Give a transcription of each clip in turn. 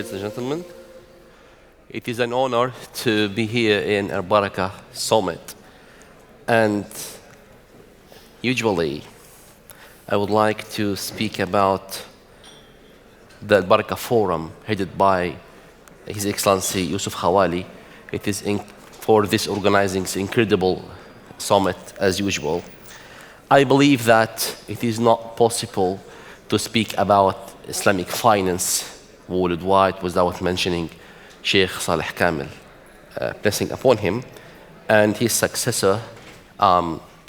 ladies and gentlemen. It is an honor to be here in AlBaraka Summit. And usually, I would like to speak about the AlBaraka Forum headed by His Excellency Yusuf Khawali. It is for this organizing this incredible summit as usual. I believe that it is not possible to speak about Islamic finance worldwide without mentioning Sheikh Saleh Kamel, blessing upon him, and his successor,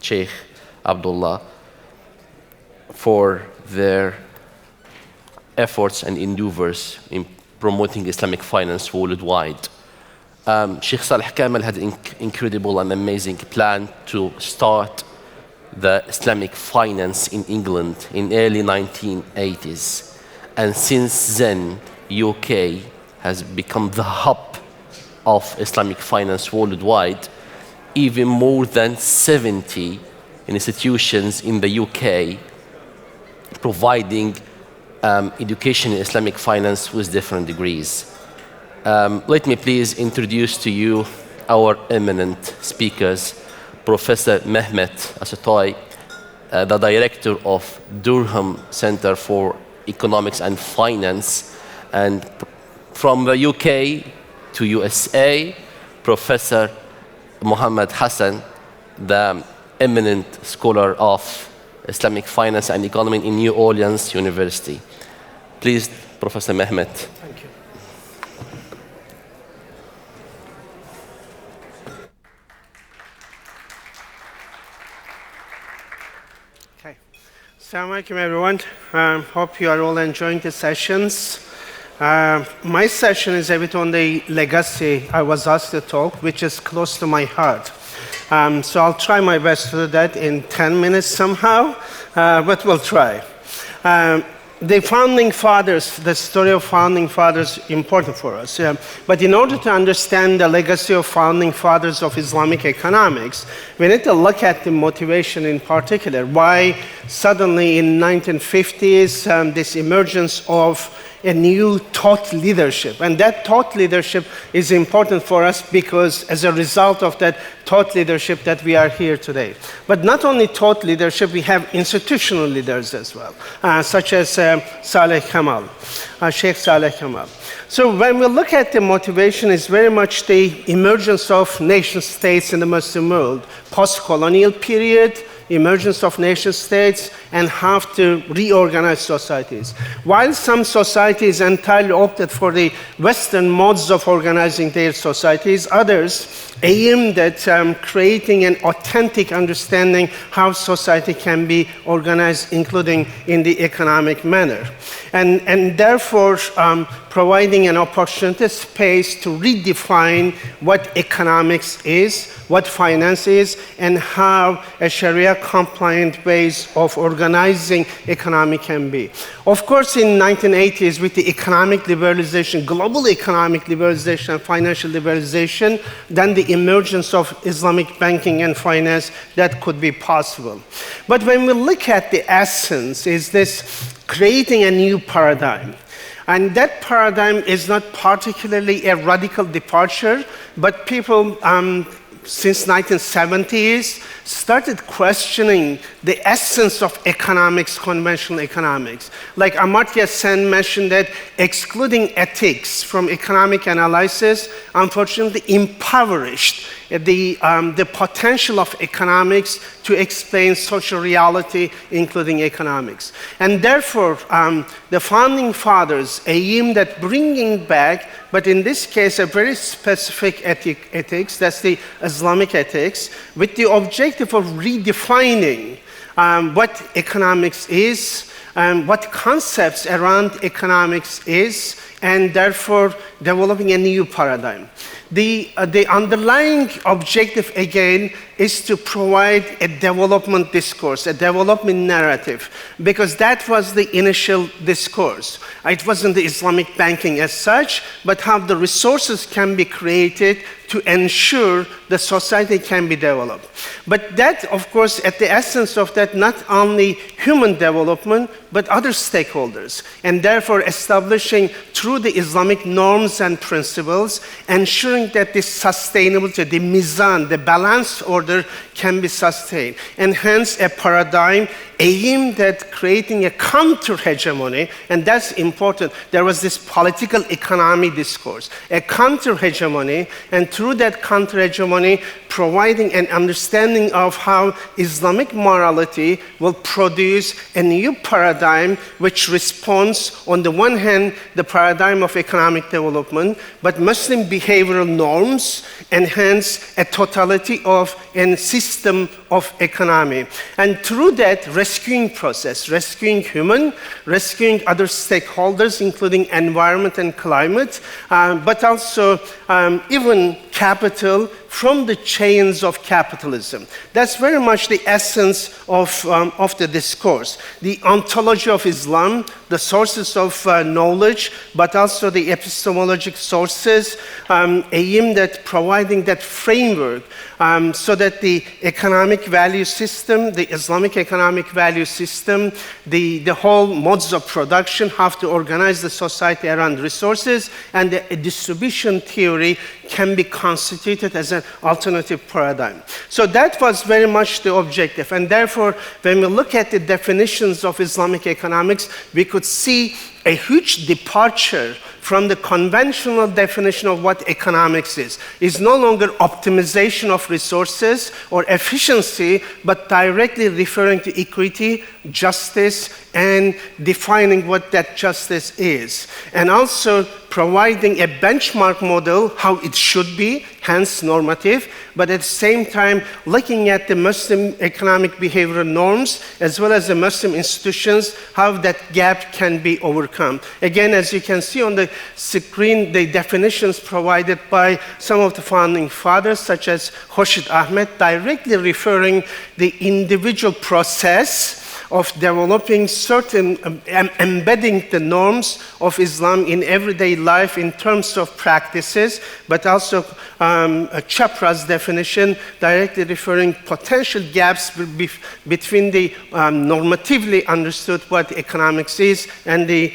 Sheikh Abdullah, for their efforts and endeavors in promoting Islamic finance worldwide. Sheikh Saleh Kamel had an incredible and amazing plan to start the Islamic finance in England in early 1980s. And since then, UK has become the hub of Islamic finance worldwide. Even more than 70 institutions in the UK providing education in Islamic finance with different degrees. Let me please introduce to you our eminent speakers, Professor Mehmet Asatoy, the director of Durham Center for Economics and Finance, and from the UK to USA, Professor Muhammad Hassan, the eminent scholar of Islamic finance and economy in New Orleans University. Please, Professor Mehmet. Thank you. Okay. Assalamu alaikum, everyone. Hope you are all enjoying the sessions. My session is a bit on the legacy I was asked to talk, which is close to my heart. So I'll try my best to do that in 10 minutes somehow, but we'll try. The founding fathers, the story of founding fathers is important for us. But in order to understand the legacy of founding fathers of Islamic economics, we need to look at the motivation in particular. Why suddenly in 1950s, this emergence of a new thought leadership. And that thought leadership is important for us because as a result of that thought leadership that we are here today. But not only thought leadership, we have institutional leaders as well, such as Saleh Kamel, Sheikh Saleh Kamel. So when we look at the motivation, it's very much the emergence of nation states in the Muslim world, post-colonial period, emergence of nation states, and how to reorganize societies. While some societies entirely opted for the Western modes of organizing their societies, others aimed at creating an authentic understanding how society can be organized, including in the economic manner. And therefore, providing an opportunity space to redefine what economics is, what finance is, and how a Sharia-compliant ways of organizing economy can be. Of course, in 1980s, with the economic liberalization, global economic liberalization and financial liberalization, then the emergence of Islamic banking and finance, that could be possible. But when we look at the essence, is this creating a new paradigm. And that paradigm is not particularly a radical departure, but people since 1970s started questioning the essence of economics, conventional economics. Like Amartya Sen mentioned that excluding ethics from economic analysis unfortunately impoverished the potential of economics to explain social reality, including economics. And therefore, the founding fathers aimed at bringing back, but in this case, a very specific ethics, that's the Islamic ethics, with the objective of redefining what economics is, what concepts around economics is, and therefore developing a new paradigm. The underlying objective, again, is to provide a development discourse, a development narrative, because that was the initial discourse. It wasn't the Islamic banking as such, but how the resources can be created to ensure the society can be developed. But that, of course, at the essence of that, not only human development, but other stakeholders, and therefore establishing through through the Islamic norms and principles, ensuring that the sustainability, the mizan, the balanced order can be sustained. And hence a paradigm aimed at creating a counter-hegemony, and that's important. There was this political economy discourse, a counter-hegemony, and through that counter-hegemony, providing an understanding of how Islamic morality will produce a new paradigm which responds, on the one hand, the paradigm of economic development, but Muslim behavioral norms, and hence a totality of a system of economy. And through that rescuing process, rescuing human, rescuing other stakeholders, including environment and climate, but also even capital from the chains of capitalism. That's very much the essence of the discourse. The ontology of Islam, the sources of knowledge, but also the epistemologic sources aimed at providing that framework so that the economic value system, the Islamic economic value system, the whole modes of production have to organize the society around resources, and the distribution theory can be constituted as an alternative paradigm. So that was very much the objective, and therefore, when we look at the definitions of Islamic economics, we could see a huge departure from the conventional definition of what economics is. It's no longer optimization of resources or efficiency, but directly referring to equity, justice, and defining what that justice is. And also providing a benchmark model, how it should be, hence normative, but at the same time looking at the Muslim economic behavioral norms as well as the Muslim institutions, how that gap can be overcome. Again, as you can see on the screen, the definitions provided by some of the founding fathers, such as Khurshid Ahmed, directly referring the individual process of developing certain, embedding the norms of Islam in everyday life in terms of practices, but also Chapra's definition directly referring potential gaps between the normatively understood what economics is and the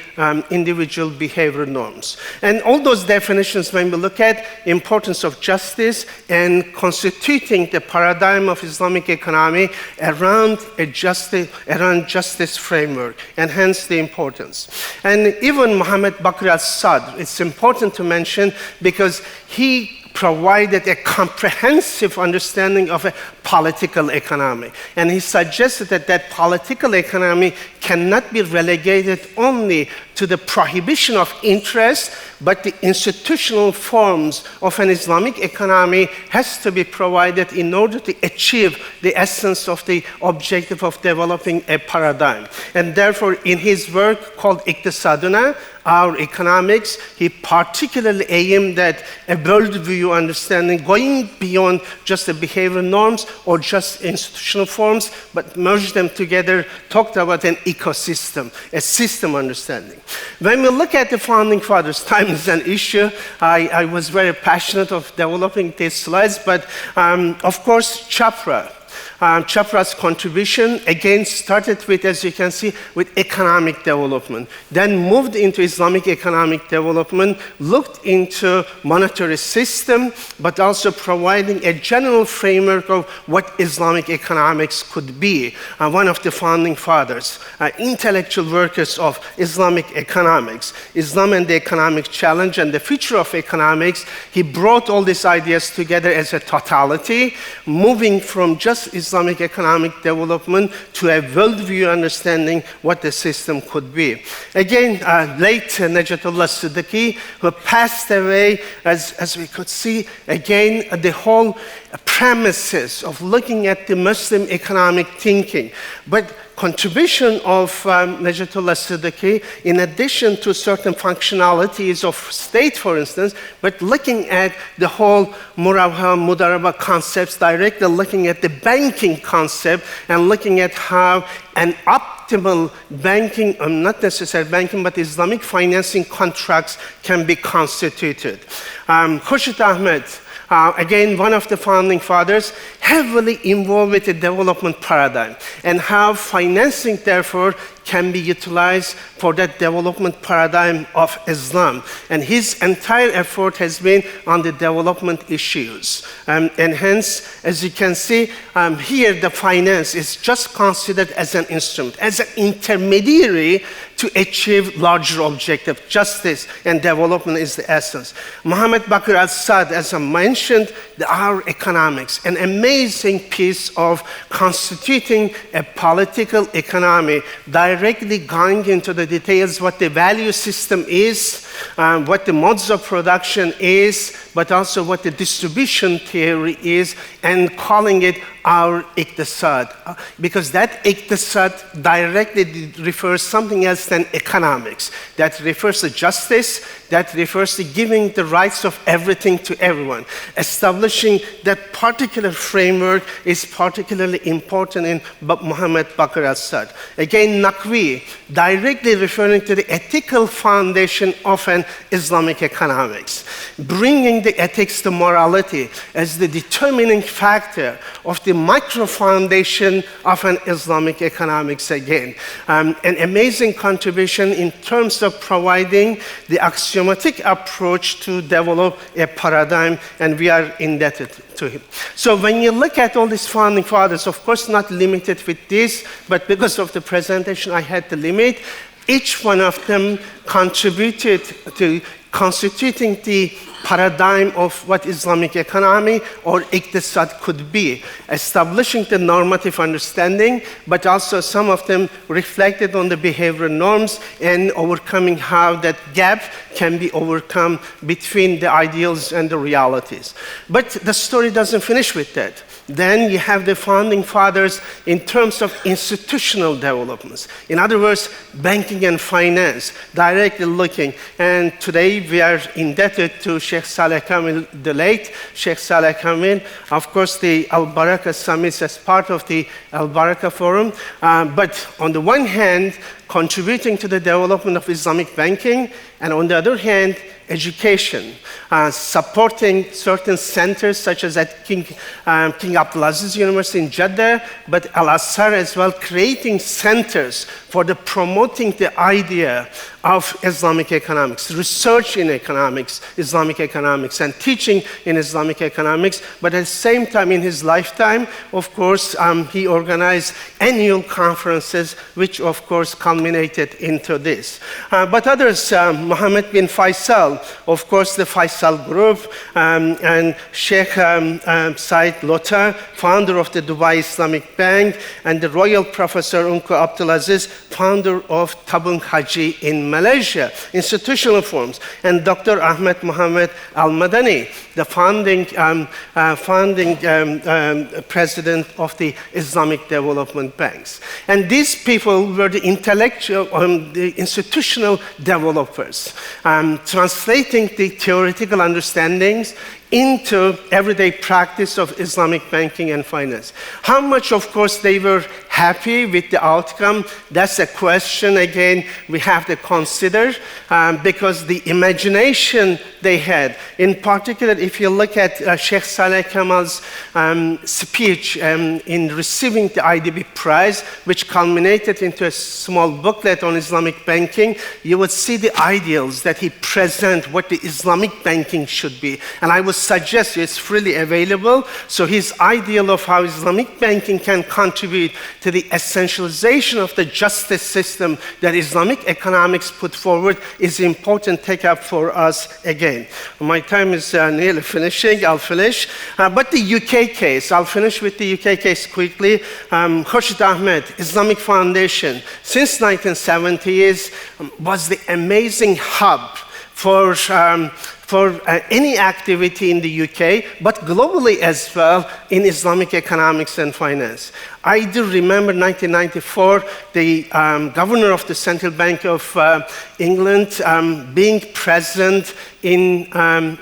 individual behavioral norms. And all those definitions, when we look at importance of justice and constituting the paradigm of Islamic economy around justice framework, and hence the importance. And even Muhammad Bakr al-Sadr, it's important to mention because he provided a comprehensive understanding of a political economy. And he suggested that that political economy cannot be relegated only to the prohibition of interest, but the institutional forms of an Islamic economy has to be provided in order to achieve the essence of the objective of developing a paradigm. And therefore, in his work called Iqtisaduna, our economics, he particularly aimed at a worldview understanding, going beyond just the behavioral norms or just institutional forms, but merged them together, talked about an ecosystem, a system understanding. When we look at the founding fathers, time is an issue. I was very passionate of developing these slides, but of course, Chapra's contribution, again, started with, as you can see, with economic development, then moved into Islamic economic development, looked into monetary system, but also providing a general framework of what Islamic economics could be. One of the founding fathers, intellectual workers of Islamic economics, Islam and the economic challenge and the future of economics. He brought all these ideas together as a totality, moving from just Islamic economic development to a worldview understanding what the system could be. Again, late Najatullah Siddiqui, who passed away, as we could see, again, the whole premises of looking at the Muslim economic thinking. But contribution of Najatullah Siddiqui, in addition to certain functionalities of state, for instance, but looking at the whole mudaraba concepts, directly looking at the banking concept and looking at how an optimal banking, not necessarily banking, but Islamic financing contracts can be constituted. Khurshid Ahmed, again, one of the founding fathers, heavily involved with the development paradigm and how financing, therefore, can be utilized for that development paradigm of Islam. And his entire effort has been on the development issues. And hence, as you can see, here the finance is just considered as an instrument, as an intermediary to achieve larger objective. Justice and development is the essence. Muhammad Bakr al-Sad, as I mentioned, our economics, an amazing piece of constituting a political economy, directly going into the details what the value system is, what the modes of production is, but also what the distribution theory is, and calling it our iqtisad, because that iqtisad directly refers something else than economics. That refers to justice, that refers to giving the rights of everything to everyone. Establishing that particular framework is particularly important in Muhammad Bakr al-Sad. Again, Naqvi, directly referring to the ethical foundation of an Islamic economics, bringing the ethics to morality as the determining factor of the micro-foundation of an Islamic economics again. An amazing contribution in terms of providing the axiomatic approach to develop a paradigm, and we are indebted to him. So when you look at all these founding fathers, of course not limited with this, but because of the presentation I had to limit, each one of them contributed to constituting the paradigm of what Islamic economy or iqtisad could be, establishing the normative understanding, but also some of them reflected on the behavioral norms and overcoming how that gap can be overcome between the ideals and the realities. But the story doesn't finish with that. Then you have the founding fathers in terms of institutional developments. In other words, banking and finance, directly looking. And today we are indebted to Sheikh Saleh Kamil, the late Sheikh Saleh Kamil, of course the AlBaraka summits as part of the AlBaraka forum. But on the one hand, contributing to the development of Islamic banking, and on the other hand, education, supporting certain centers such as at King Abdulaziz University in Jeddah, but Al-Azhar as well, creating centers for the promoting the idea of Islamic economics, research in economics, Islamic economics, and teaching in Islamic economics. But at the same time, in his lifetime, of course, he organized annual conferences, which of course culminated into this. But others, Mohammed bin Faisal, of course, the Faisal Group, and Sheikh Said Lota, founder of the Dubai Islamic Bank, and the Royal Professor Unko Abdulaziz, founder of Tabung Haji in Malaysia, institutional forms, and Dr. Ahmed Mohammed Al-Madani, the founding president of the Islamic Development Banks. And these people were the intellectual, the institutional developers, translating the theoretical understandings into everyday practice of Islamic banking and finance. How much, of course, they were happy with the outcome, that's a question, again, we have to consider, because the imagination they had, in particular, if you look at Sheikh Saleh Kamal's speech in receiving the IDB prize, which culminated into a small booklet on Islamic banking, you would see the ideals that he present, what the Islamic banking should be. And I would suggest it's freely available. So his ideal of how Islamic banking can contribute to the essentialization of the justice system that Islamic economics put forward is important take up for us again. My time is nearly finishing, I'll finish. But the UK case, I'll finish with the UK case quickly. Khurshid Ahmed, Islamic Foundation, since 1970s was the amazing hub for any activity in the UK, but globally as well in Islamic economics and finance. I do remember 1994, the governor of the Central Bank of England being present in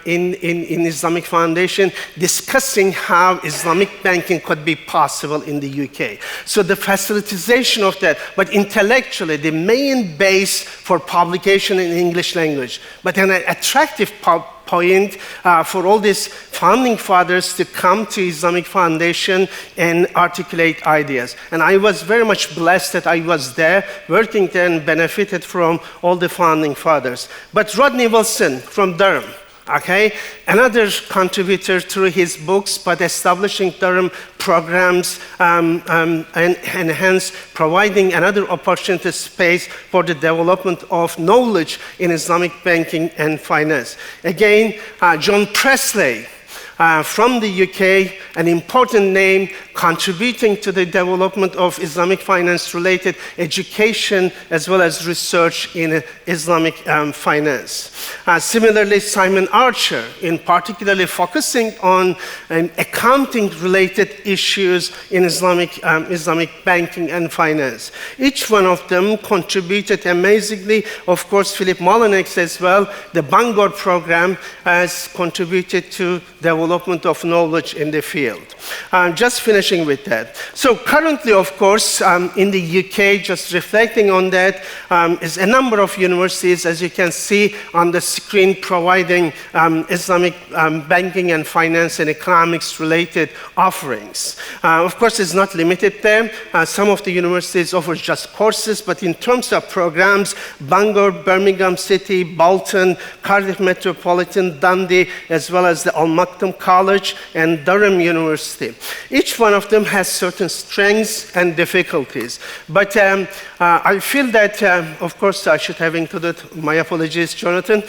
Islamic Foundation, discussing how Islamic banking could be possible in the UK. So the facilitization of that, but intellectually, the main base for publication in English language, but an attractive point for all these founding fathers to come to Islamic Foundation and articulate ideas. And I was very much blessed that I was there, working there, and benefited from all the founding fathers. But Rodney Wilson from Durham, okay, another contributor through his books, but establishing Durham programs and hence providing another opportunity space for the development of knowledge in Islamic banking and finance. Again, John Presley, from the UK, an important name contributing to the development of Islamic finance-related education as well as research in Islamic finance. Similarly, Simon Archer, in particularly focusing on accounting-related issues in Islamic banking and finance. Each one of them contributed amazingly. Of course, Philip Mullinex as well, the Bangor program has contributed to development of knowledge in the field. Just finishing with that. So currently, of course, in the UK, just reflecting on that, is a number of universities, as you can see on the screen, providing Islamic banking and finance and economics related offerings. Of course, it's not limited there. Some of the universities offer just courses, but in terms of programs, Bangor, Birmingham City, Bolton, Cardiff Metropolitan, Dundee, as well as the Al Maktoum College and Durham University. Each one of them has certain strengths and difficulties. But I feel that, of course, I should have included, my apologies, Jonathan,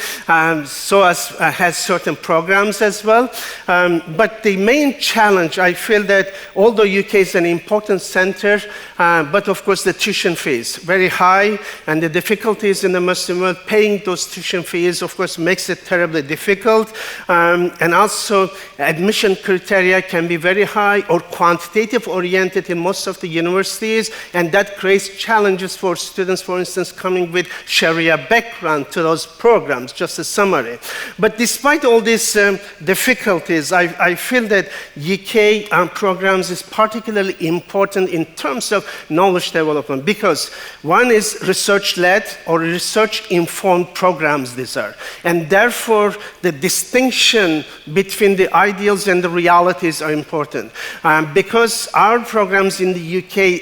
SOAS has certain programs as well. But the main challenge, I feel that although UK is an important center, but of course the tuition fees, very high, and the difficulties in the Muslim world paying those tuition fees, of course, makes it terribly difficult. And also, admission criteria can be very high or quantitative oriented in most of the universities, and that creates challenges for students, for instance, coming with Sharia background to those programs, just a summary. But despite all these difficulties, I feel that UK programs is particularly important in terms of knowledge development, because one is research-led or research-informed programs these are, and therefore the distinction between the ideals and the realities are important. Because our programs in the UK,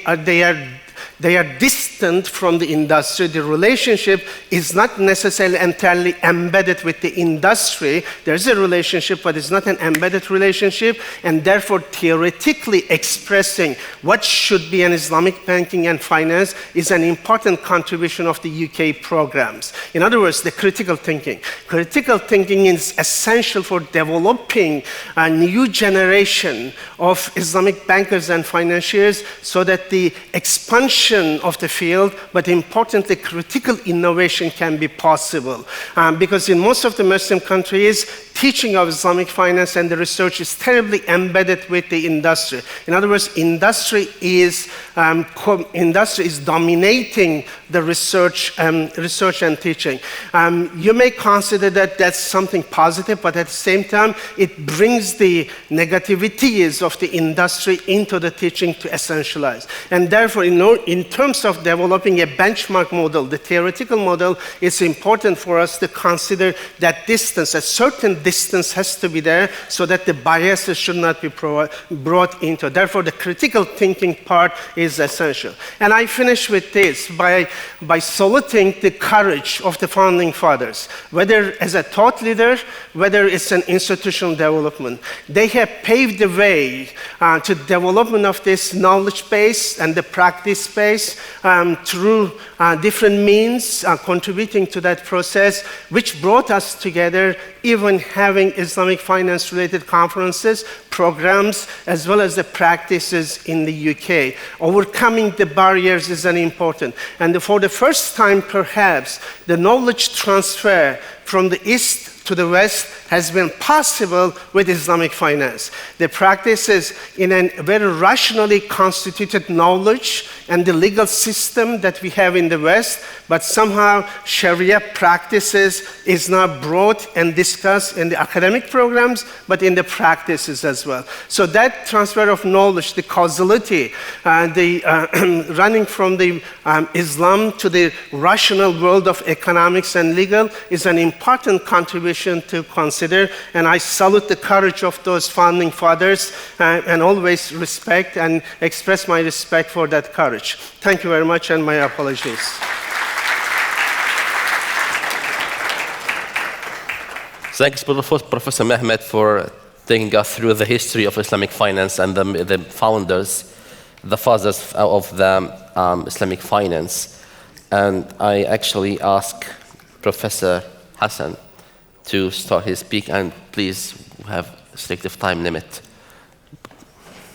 they are distant from the industry. The relationship is not necessarily entirely embedded with the industry. There's a relationship, but it's not an embedded relationship, and therefore theoretically expressing what should be an Islamic banking and finance is an important contribution of the UK programs. In other words, the critical thinking. Critical thinking is essential for developing a new generation of Islamic bankers and financiers so that the expansion of the field, but importantly, critical innovation can be possible. Because in most of the Muslim countries, teaching of Islamic finance and the research is terribly embedded with the industry. In other words, industry is dominating the research and teaching. You may consider that that's something positive, but at the same time, it brings the negativities of the industry into the teaching to essentialize. And therefore, in terms of developing a benchmark model, the theoretical model, it's important for us to consider that distance, a certain distance has to be there so that the biases should not be brought into. Therefore, the critical thinking part is essential. And I finish with this by saluting the courage of the founding fathers, whether as a thought leader, whether it's an institutional development. They have paved the way to development of this knowledge base and the practice base through different means, contributing to that process, which brought us together, even having Islamic finance-related conferences, programs, as well as the practices in the UK. Overcoming the barriers is an important. And for the first time, perhaps, the knowledge transfer from the East to the West has been possible with Islamic finance. The practices in a very rationally constituted knowledge and the legal system that we have in the West, but somehow Sharia practices is now brought and discussed in the academic programs, but in the practices as well. So that transfer of knowledge, the causality, running from the Islam to the rational world of economics and legal is an important contribution to consider, and I salute the courage of those founding fathers and always respect and express my respect for that courage. Thank you very much, and my apologies. Thanks, Professor Mehmet, for taking us through the history of Islamic finance and the founders, the fathers of the Islamic finance. And I actually ask Professor Hassan to start his speak, and please have a selective time limit.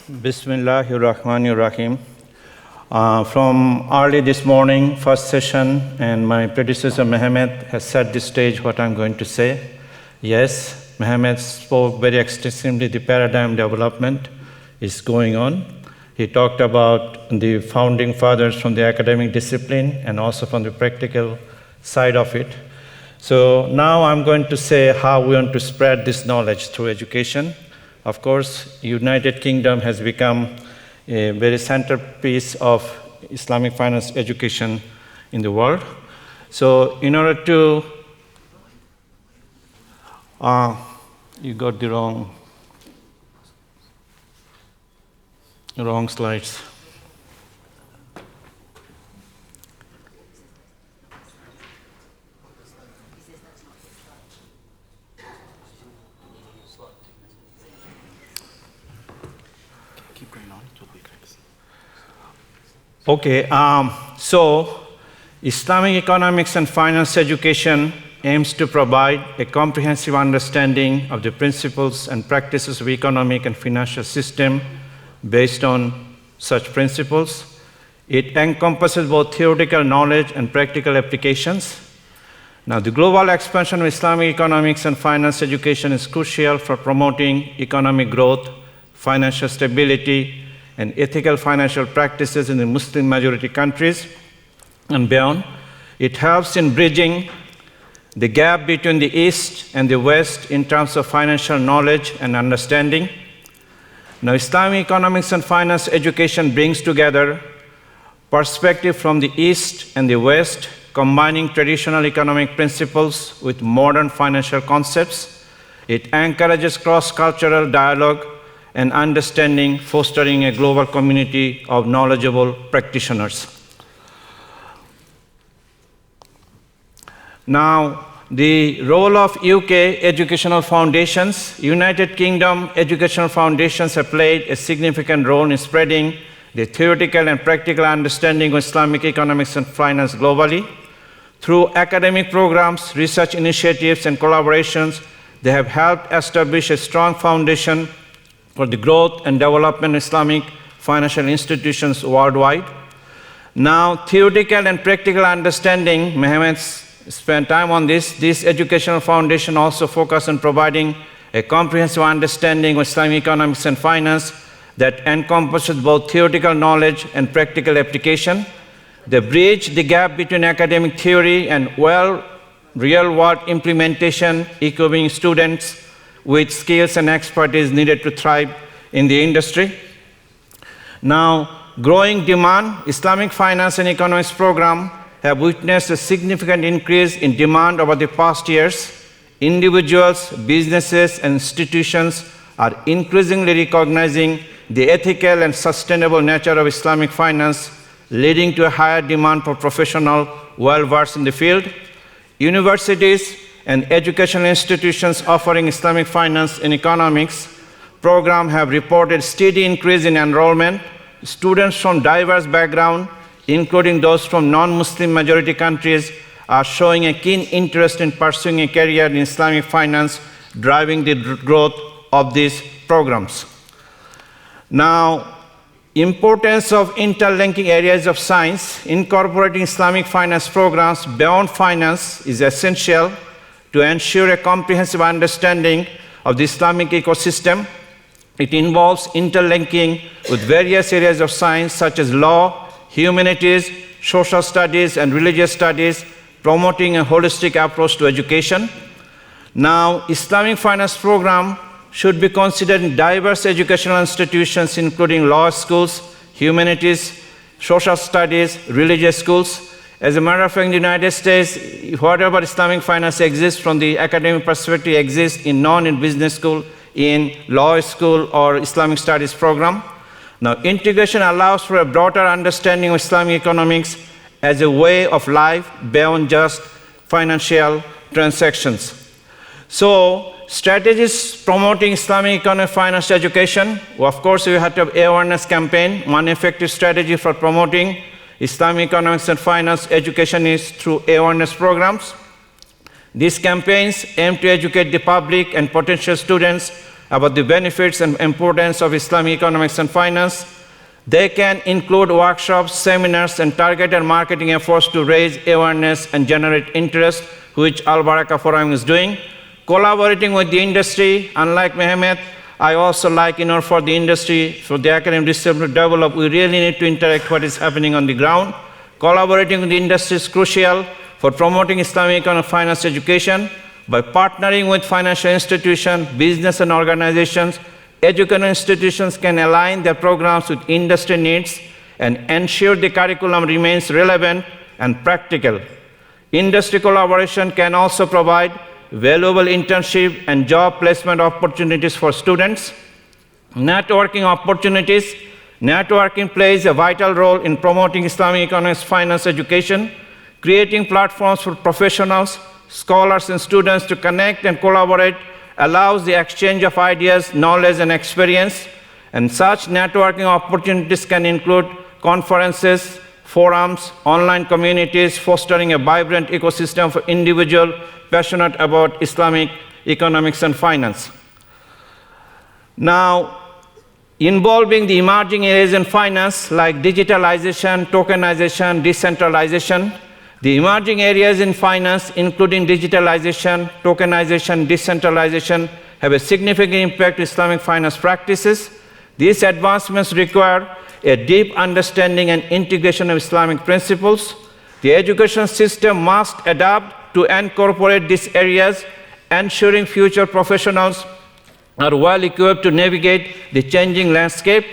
Bismillahirrahmanirrahim. From early this morning, first session, and my predecessor Mehmet has set the stage what I'm going to say. Yes, Mehmet spoke very extensively. The paradigm development is going on. He talked about the founding fathers from the academic discipline and also from the practical side of it. So now I'm going to say how we want to spread this knowledge through education. Of course, United Kingdom has become a very centerpiece of Islamic finance education in the world. So in order to you got the wrong slides. Keep going on, it will be great. Okay, so Islamic economics and finance education aims to provide a comprehensive understanding of the principles and practices of economic and financial system based on such principles. It encompasses both theoretical knowledge and practical applications. Now, the global expansion of Islamic economics and finance education is crucial for promoting economic growth, financial stability, and ethical financial practices in the Muslim majority countries and beyond. It helps in bridging the gap between the East and the West in terms of financial knowledge and understanding. Now, Islamic economics and finance education brings together perspective from the East and the West, combining traditional economic principles with modern financial concepts. It encourages cross-cultural dialogue and understanding, fostering a global community of knowledgeable practitioners. Now, the role of UK educational foundations. United Kingdom educational foundations have played a significant role in spreading the theoretical and practical understanding of Islamic economics and finance globally. Through academic programs, research initiatives, and collaborations, they have helped establish a strong foundation for the growth and development of Islamic financial institutions worldwide. Now, theoretical and practical understanding, Mehmet spent time on this. This educational foundation also focuses on providing a comprehensive understanding of Islamic economics and finance that encompasses both theoretical knowledge and practical application. They bridge the gap between academic theory and real-world implementation, equipping students with skills and expertise needed to thrive in the industry. Now, growing demand, Islamic finance and economics program have witnessed a significant increase in demand over the past years. Individuals, businesses, and institutions are increasingly recognizing the ethical and sustainable nature of Islamic finance, leading to a higher demand for professionals well-versed in the field. Universities and educational institutions offering Islamic finance and economics program have reported steady increase in enrollment. Students from diverse backgrounds, including those from non-Muslim majority countries, are showing a keen interest in pursuing a career in Islamic finance, driving the growth of these programs. Now, importance of interlinking areas of science, incorporating Islamic finance programs beyond finance is essential to ensure a comprehensive understanding of the Islamic ecosystem. It involves interlinking with various areas of science such as law, humanities, social studies, and religious studies, promoting a holistic approach to education. Now, Islamic finance program should be considered in diverse educational institutions, including law schools, humanities, social studies, religious schools, As a matter of fact, in the United States, whatever Islamic finance exists from the academic perspective exists in business school, in law school, or Islamic studies program. Now, integration allows for a broader understanding of Islamic economics as a way of life beyond just financial transactions. So, strategies promoting Islamic economic finance education. Well, of course, we have to have awareness campaign. One effective strategy for promoting Islamic economics and finance education is through awareness programs. These campaigns aim to educate the public and potential students about the benefits and importance of Islamic economics and finance. They can include workshops, seminars, and targeted marketing efforts to raise awareness and generate interest, which AlBaraka Forum is doing. Collaborating with the industry, unlike Mehmet, I also like, for the industry, for the academic discipline to develop, we really need to interact what is happening on the ground. Collaborating with the industry is crucial for promoting Islamic economic finance education. By partnering with financial institutions, business and organizations, educational institutions can align their programs with industry needs and ensure the curriculum remains relevant and practical. Industry collaboration can also provide valuable internship and job placement opportunities for students. Networking opportunities. Networking plays a vital role in promoting Islamic economics finance education, creating platforms for professionals, scholars, and students to connect and collaborate allows the exchange of ideas, knowledge, and experience. And such networking opportunities can include conferences, forums, online communities, fostering a vibrant ecosystem for individuals passionate about Islamic economics and finance. Now, involving the emerging areas in finance like digitalization, tokenization, decentralization. The emerging areas in finance, including digitalization, tokenization, decentralization, have a significant impact on Islamic finance practices. These advancements require a deep understanding and integration of Islamic principles. The education system must adapt to incorporate these areas, ensuring future professionals are well equipped to navigate the changing landscape.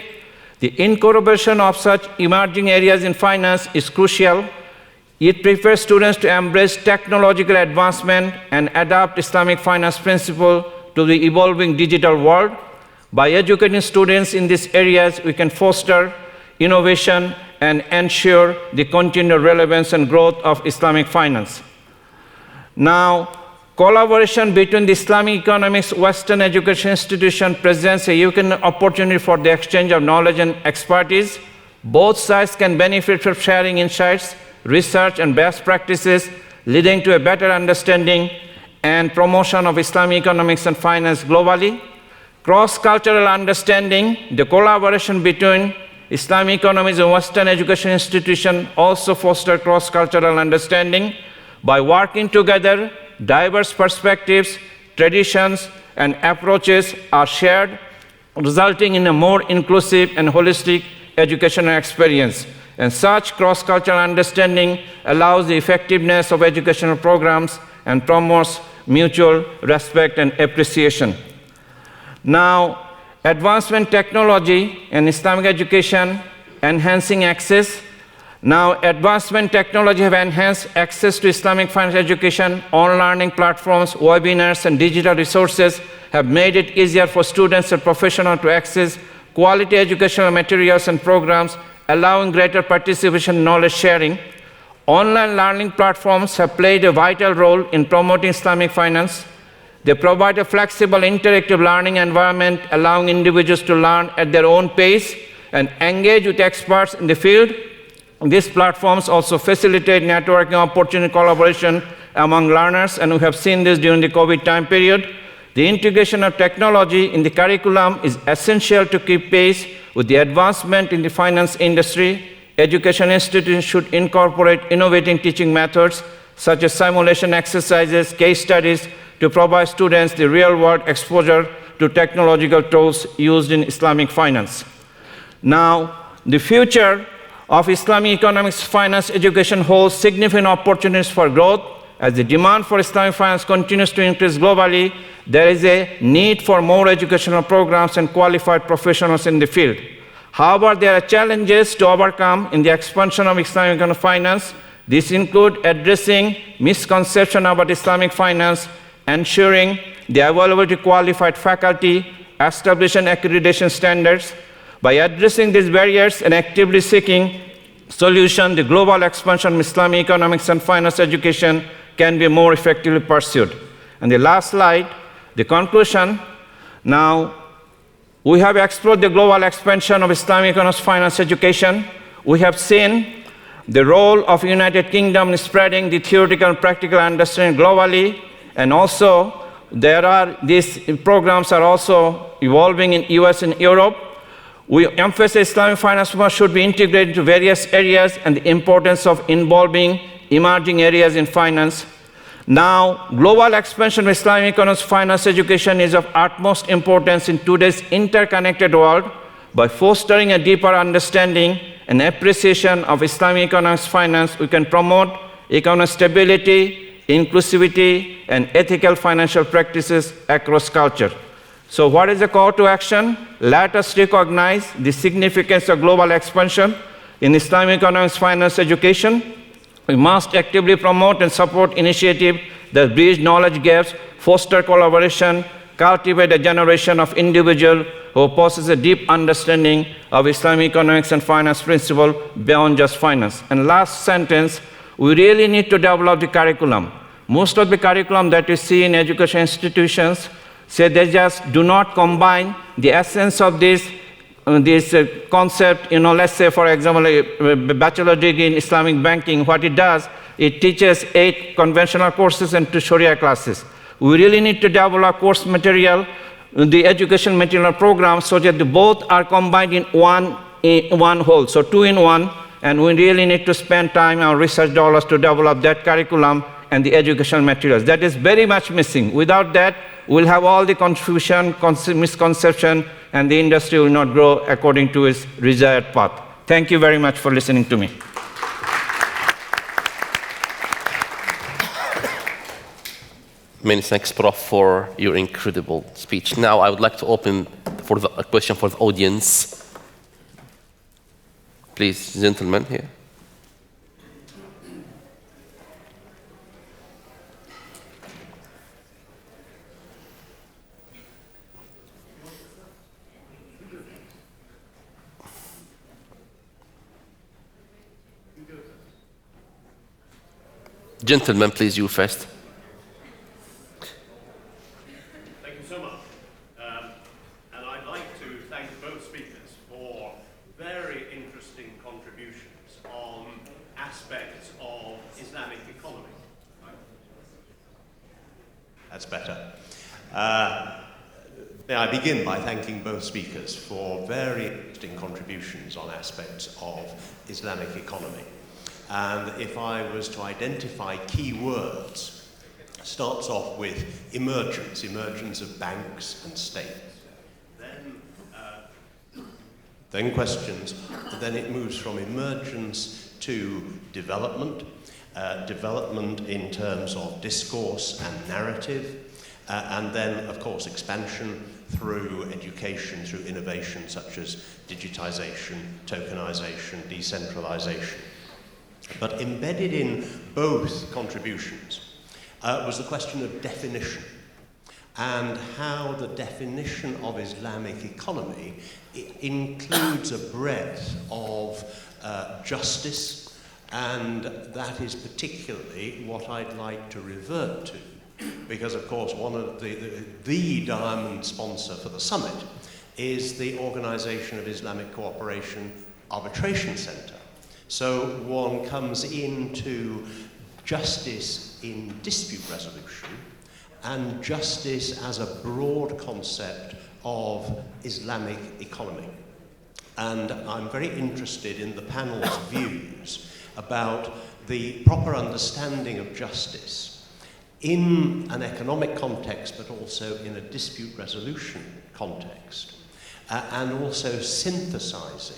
The incorporation of such emerging areas in finance is crucial. It prepares students to embrace technological advancement and adapt Islamic finance principles to the evolving digital world. By educating students in these areas, we can foster innovation and ensure the continued relevance and growth of Islamic finance. Now, collaboration between the Islamic economics Western education institution presents a unique opportunity for the exchange of knowledge and expertise. Both sides can benefit from sharing insights, research, and best practices, leading to a better understanding and promotion of Islamic economics and finance globally. Cross-cultural understanding, the collaboration between Islamic economics and Western education institutions also foster cross-cultural understanding. By working together, diverse perspectives, traditions, and approaches are shared, resulting in a more inclusive and holistic educational experience. And such cross-cultural understanding allows the effectiveness of educational programs and promotes mutual respect and appreciation. Now, advancement technology and Islamic education, enhancing access. Now, advancement technology have enhanced access to Islamic finance education. On-learning platforms, webinars, and digital resources have made it easier for students and professionals to access quality educational materials and programs, allowing greater participation and knowledge sharing. Online learning platforms have played a vital role in promoting Islamic finance. They provide a flexible, interactive learning environment, allowing individuals to learn at their own pace and engage with experts in the field. These platforms also facilitate networking opportunity collaboration among learners, and we have seen this during the COVID time period. The integration of technology in the curriculum is essential to keep pace with the advancement in the finance industry. Education institutions should incorporate innovative teaching methods such as simulation exercises, case studies, to provide students the real-world exposure to technological tools used in Islamic finance. Now, the future of Islamic economics finance education holds significant opportunities for growth. As the demand for Islamic finance continues to increase globally, there is a need for more educational programs and qualified professionals in the field. However, there are challenges to overcome in the expansion of Islamic economic finance. These include addressing misconceptions about Islamic finance, ensuring the availability of qualified faculty, establishing accreditation standards. By addressing these barriers and actively seeking solutions, the global expansion of Islamic economics and finance education can be more effectively pursued. And the last slide, the conclusion. Now, we have explored the global expansion of Islamic economics finance education. We have seen the role of United Kingdom in spreading the theoretical and practical understanding globally, and also these programs are also evolving in US and Europe. We emphasize Islamic finance should be integrated into various areas and the importance of involving emerging areas in finance. Now, global expansion of Islamic economics finance education is of utmost importance in today's interconnected world. By fostering a deeper understanding and appreciation of Islamic economics finance, we can promote economic stability, inclusivity, and ethical financial practices across culture. So what is the call to action? Let us recognize the significance of global expansion in Islamic economics finance education. We must actively promote and support initiatives that bridge knowledge gaps, foster collaboration, cultivate a generation of individuals who possess a deep understanding of Islamic economics and finance principles beyond just finance. And last sentence, we really need to develop the curriculum. Most of the curriculum that we see in education institutions say they just do not combine the essence of this concept. Let's say, for example, a bachelor degree in Islamic banking, what it does, it teaches 8 conventional courses and 2 Sharia classes. We really need to develop course material, the education material program, so that both are combined in one whole, so 2 in 1, and we really need to spend time on research dollars to develop that curriculum and the educational materials. That is very much missing. Without that, we'll have all the confusion, misconception, and the industry will not grow according to its desired path. Thank you very much for listening to me. Many thanks, Prof, for your incredible speech. Now, I would like to open for a question for the audience. Please, gentlemen here. Gentlemen, please, you first. Thank you so much. And I'd like to thank both speakers for very interesting contributions on aspects of Islamic economy. That's better. May I begin by thanking both speakers for very interesting contributions on aspects of Islamic economy. And if I was to identify key words, starts off with emergence of banks and state. Then questions, then it moves from emergence to development, development in terms of discourse and narrative, and then, of course, expansion through education, through innovation such as digitization, tokenization, decentralization. But embedded in both contributions was the question of definition and how the definition of Islamic economy includes a breadth of justice, and that is particularly what I'd like to revert to, because of course one of the diamond sponsor for the summit is the Organization of Islamic Cooperation Arbitration Center. So one comes into justice in dispute resolution and justice as a broad concept of Islamic economy. And I'm very interested in the panel's views about the proper understanding of justice in an economic context, but also in a dispute resolution context, and also synthesizing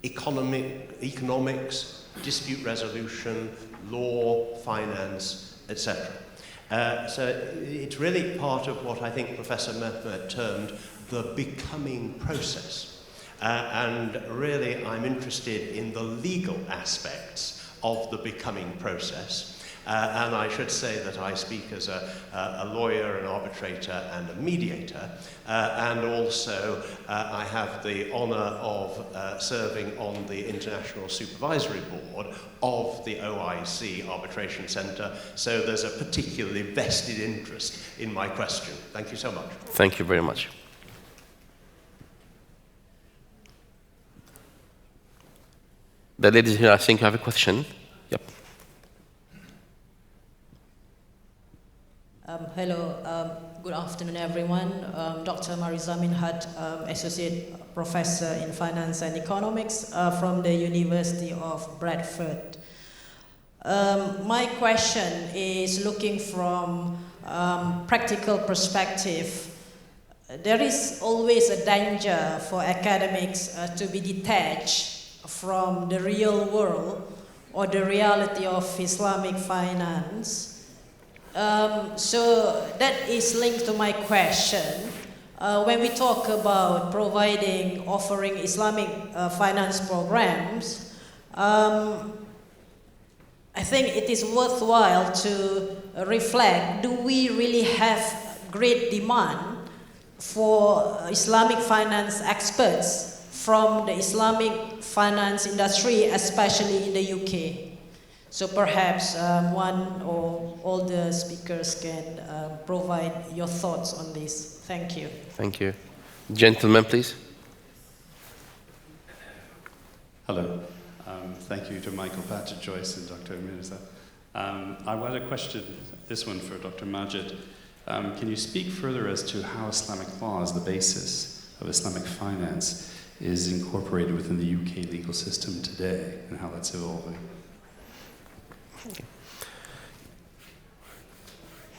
economics, dispute resolution, law, finance, etc. So it's really part of what I think Professor Mehmet termed the becoming process. And really I'm interested in the legal aspects of the becoming process. And I should say that I speak as a lawyer, an arbitrator, and a mediator. And also, I have the honor of serving on the International Supervisory Board of the OIC Arbitration Center. So there's a particularly vested interest in my question. Thank you so much. Thank you very much. The ladies here, I think, have a question. Yep. Hello, good afternoon, everyone. Dr. Mariza Minhat, Associate Professor in Finance and Economics from the University of Bradford. My question is looking from practical perspective. There is always a danger for academics to be detached from the real world or the reality of Islamic finance. So that is linked to my question. When we talk about offering Islamic finance programs, I think it is worthwhile to reflect, do we really have great demand for Islamic finance experts from the Islamic finance industry, especially in the UK? So perhaps one or all the speakers can provide your thoughts on this. Thank you. Thank you. Gentlemen, please. Hello. Thank you to Michael, Patrick, Joyce, and Dr. Mirza. I had a question, this one for Dr. Majid. Can you speak further as to how Islamic law as the basis of Islamic finance is incorporated within the UK legal system today and how that's evolving?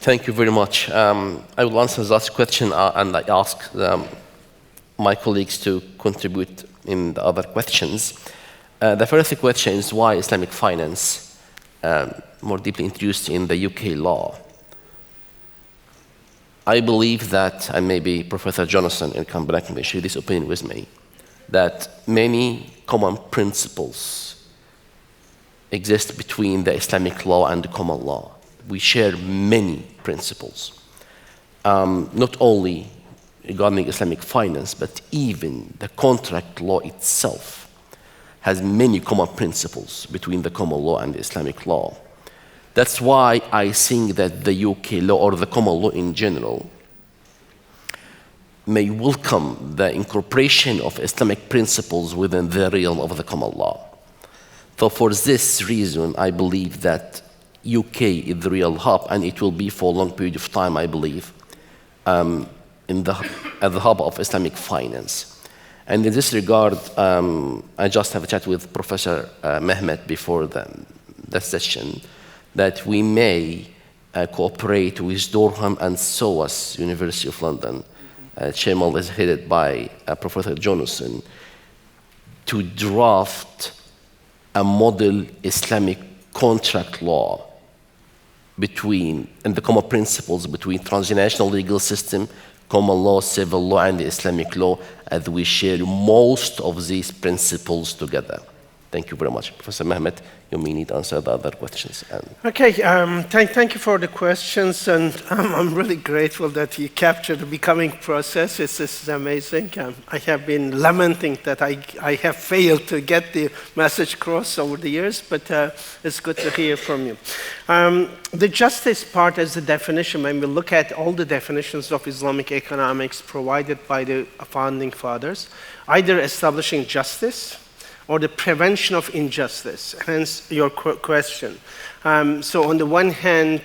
Thank you very much. I will answer that question and I ask my colleagues to contribute in the other questions. The first question is why Islamic finance more deeply introduced in the UK law. I believe that, and maybe Professor Jonathan and Cambrack may share this opinion with me, that many common principles exist between the Islamic law and the common law. We share many principles, not only regarding Islamic finance, but even the contract law itself has many common principles between the common law and the Islamic law. That's why I think that the UK law, or the common law in general, may welcome the incorporation of Islamic principles within the realm of the common law. So for this reason, I believe that UK is the real hub, and it will be for a long period of time, I believe, at the hub of Islamic finance. And in this regard, I just have a chat with Professor Mehmet before the session, that we may cooperate with Durham and SOAS, University of London. Shmula is headed by Professor Jonathan, to draft a model Islamic contract law and the common principles between transnational legal system, common law, civil law, and the Islamic law, as we share most of these principles together. Thank you very much. Professor Mehmet, you may need to answer the other questions. Okay, thank you for the questions, and I'm really grateful that you captured the becoming process. This is amazing. I have been lamenting that I have failed to get the message across over the years, but it's good to hear from you. The justice part as the definition, when we look at all the definitions of Islamic economics provided by the founding fathers, either establishing justice or the prevention of injustice, hence your question. So on the one hand,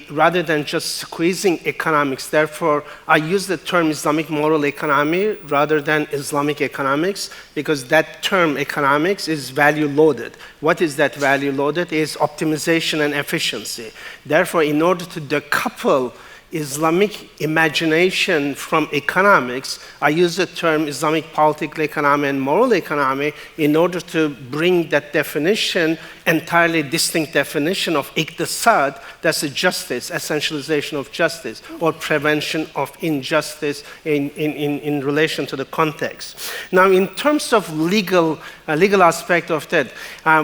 rather than just squeezing economics, therefore I use the term Islamic moral economy rather than Islamic economics, because that term economics is value loaded. What is that value loaded? Is optimization and efficiency. Therefore, in order to decouple Islamic imagination from economics. I use the term Islamic political economy and moral economy in order to bring that definition, entirely distinct definition of iqtisad, that's the justice, essentialization of justice, or prevention of injustice in relation to the context. Now, in terms of legal aspect of that,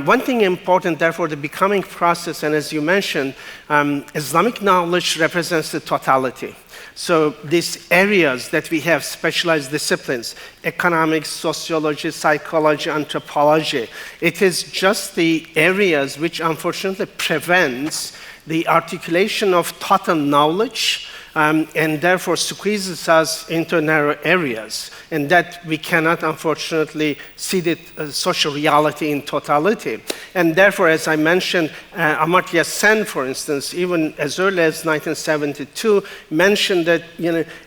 one thing important, therefore, the becoming process, and as you mentioned, Islamic knowledge represents the totality. So these areas that we have, specialized disciplines, economics, sociology, psychology, anthropology, it is just the areas which unfortunately prevents the articulation of total knowledge, and therefore squeezes us into narrow areas, and that we cannot, unfortunately, see the social reality in totality. And therefore, as I mentioned, Amartya Sen, for instance, even as early as 1972, mentioned that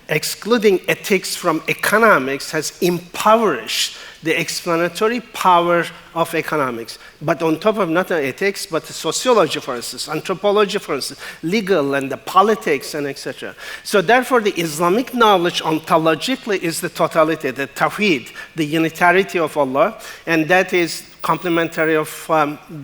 excluding ethics from economics has impoverished the explanatory power of economics. But on top of not ethics, but sociology, for instance, anthropology, for instance, legal and the politics, and etc. So therefore, the Islamic knowledge ontologically is the totality, the tawhid, the unitarity of Allah, and that is complementary of,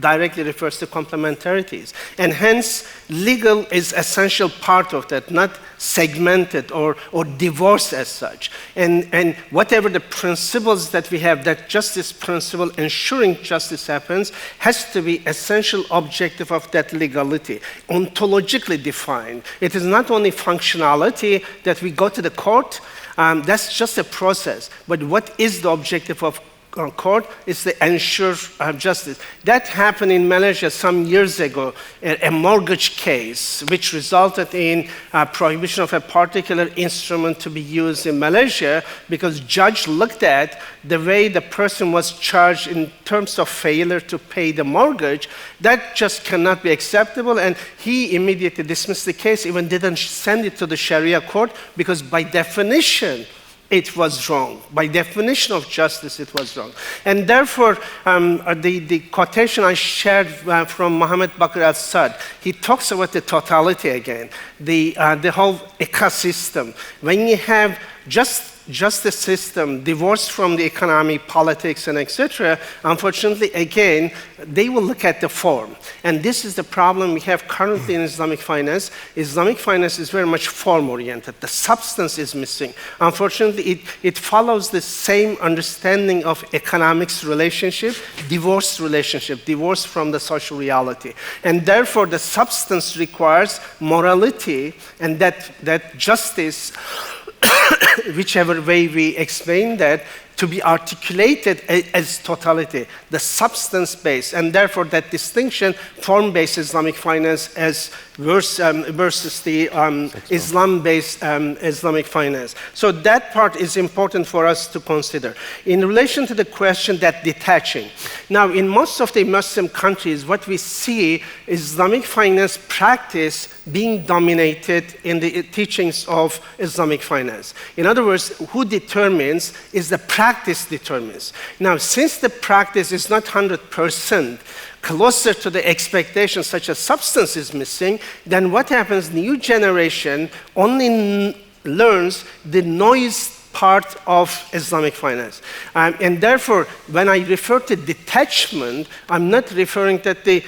directly refers to complementarities. And hence, legal is essential part of that, not segmented or divorced as such. And whatever the principles that we have, that justice principle, ensuring justice happens, has to be essential objective of that legality, ontologically defined. It is not only functionality that we go to the court, that's just a process. But what is the objective of court is to ensure justice. That happened in Malaysia some years ago, a mortgage case, which resulted in prohibition of a particular instrument to be used in Malaysia because judge looked at the way the person was charged in terms of failure to pay the mortgage. That just cannot be acceptable, and he immediately dismissed the case, even didn't send it to the Sharia court, because by definition, it was wrong. By definition of justice, it was wrong. And therefore, the quotation I shared from Mohammed Bakr al-Sad, he talks about the totality again, the whole ecosystem. When you have justice system divorced from the economy, politics, and etc., unfortunately, again, they will look at the form. And this is the problem we have currently in Islamic finance. Islamic finance is very much form-oriented. The substance is missing. Unfortunately, it follows the same understanding of economics relationship, divorced from the social reality. And therefore, the substance requires morality, and that justice, whichever way we explain that, to be articulated as totality, the substance-based, and therefore that distinction, form-based Islamic finance as versus the Islam-based Islamic finance. So that part is important for us to consider. In relation to the question that detaching, now in most of the Muslim countries, what we see is Islamic finance practice being dominated in the teachings of Islamic finance. In other words, who determines is the practice determines. Now, since the practice is not 100% closer to the expectations, such as substance is missing, then what happens? New generation only learns the noise part of Islamic finance. And therefore, when I refer to detachment, I'm not referring that the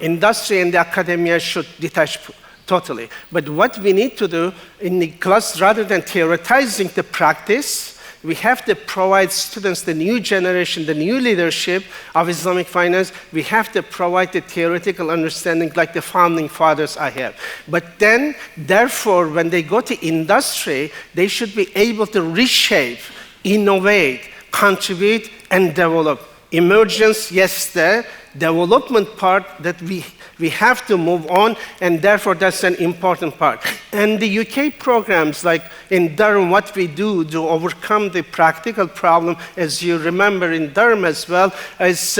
industry and the academia should detach totally. But what we need to do in the class, rather than theoretizing the practice, we have to provide students, the new generation, the new leadership of Islamic finance. We have to provide the theoretical understanding like the founding fathers I have. But then, therefore, when they go to industry, they should be able to reshape, innovate, contribute, and develop. Emergence, yes, the development part that we have to move on, and therefore that's an important part. And the UK programs, like in Durham, what we do to overcome the practical problem, as you remember in Durham as well, is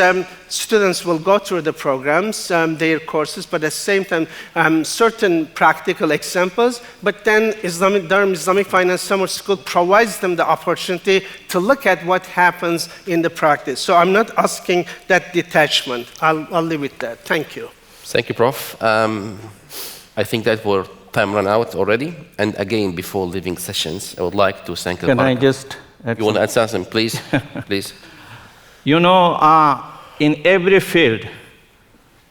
students will go through the programs, their courses, but at the same time, certain practical examples, but then Durham Islamic Finance Summer School provides them the opportunity to look at what happens in the practice. So I'm not asking that detachment. I'll leave it there. Thank you. Thank you, Prof. I think that were time ran out already. And again, before leaving sessions, I would like to thank Can I AlBaraka. just add You want to add something, please? Please. You know, in every field,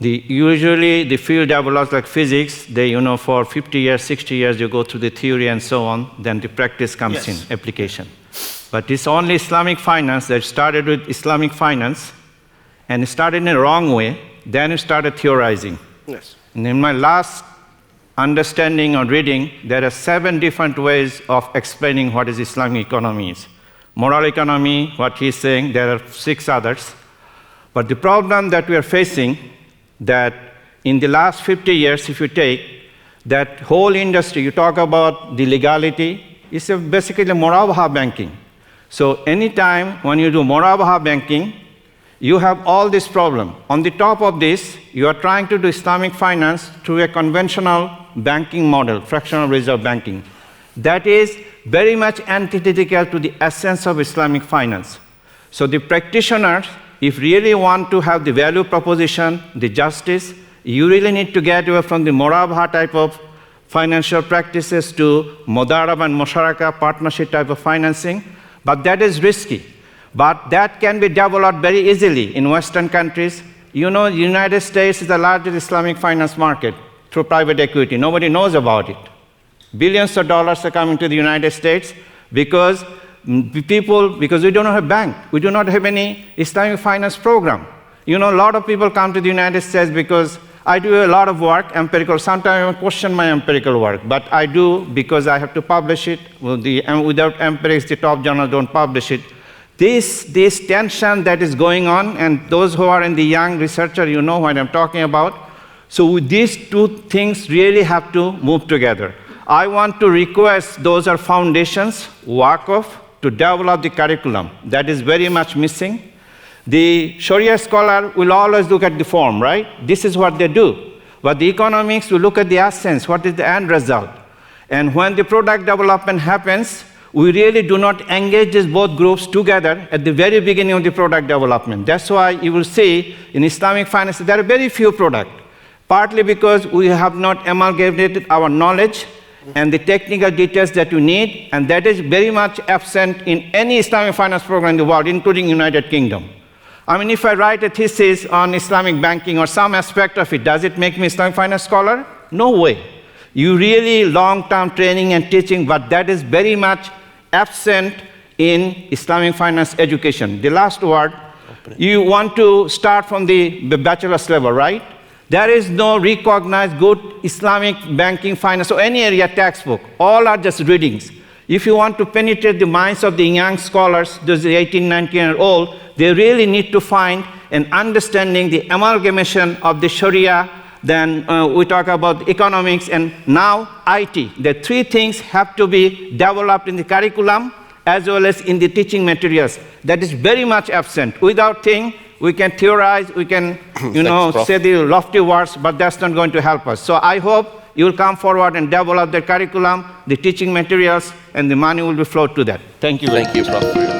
usually the field develops like physics, for 50 years, 60 years, you go through the theory and so on, then the practice comes in, application. But it's only Islamic finance that started with Islamic finance, and it started in a wrong way, then it started theorizing. Yes. And in my last understanding or reading, there are 7 different ways of explaining what is Islamic economy is. Moral economy, what he's saying, there are 6 others. But the problem that we are facing, that in the last 50 years, if you take that whole industry, you talk about the legality, it's basically murabaha banking. So anytime when you do murabaha banking, you have all this problem. On the top of this, you are trying to do Islamic finance through a conventional banking model, fractional reserve banking. That is very much antithetical to the essence of Islamic finance. So the practitioners, if really want to have the value proposition, the justice, you really need to get away from the murabaha type of financial practices to mudaraba and musharaka, partnership type of financing. But that is risky. But that can be developed very easily in Western countries. You know, the United States is the largest Islamic finance market through private equity. Nobody knows about it. Billions of dollars are coming to the United States because we do not have bank. We do not have any Islamic finance program. You know, a lot of people come to the United States because I do a lot of work, empirical. Sometimes I question my empirical work, but I do because I have to publish it. Without empirics, the top journals don't publish it. This tension that is going on, and those who are in the young researcher, you know what I'm talking about. So these 2 things really have to move together. I want to request those are foundations, waqf, to develop the curriculum. That is very much missing. The Sharia scholar will always look at the form, right? This is what they do. But the economics will look at the essence, what is the end result. And when the product development happens, we really do not engage these both groups together at the very beginning of the product development. That's why you will see in Islamic finance, there are very few products, partly because we have not amalgamated our knowledge and the technical details that you need, and that is very much absent in any Islamic finance program in the world, including United Kingdom. I mean, if I write a thesis on Islamic banking or some aspect of it, does it make me Islamic finance scholar? No way. You really long-term training and teaching, but that is very much absent in Islamic finance education. The last word, you want to start from the bachelor's level, right? There is no recognized good Islamic banking finance or any area textbook. All are just readings. If you want to penetrate the minds of the young scholars, those 18, 19-year-old, they really need to find an understanding the amalgamation of the Sharia. Then we talk about economics and now IT. The 3 things have to be developed in the curriculum as well as in the teaching materials. That is very much absent. Without we can theorize, we can, say the lofty words, but that's not going to help us. So I hope you will come forward and develop the curriculum, the teaching materials, and the money will be flowed to that. Thank you. Thank you, Prof.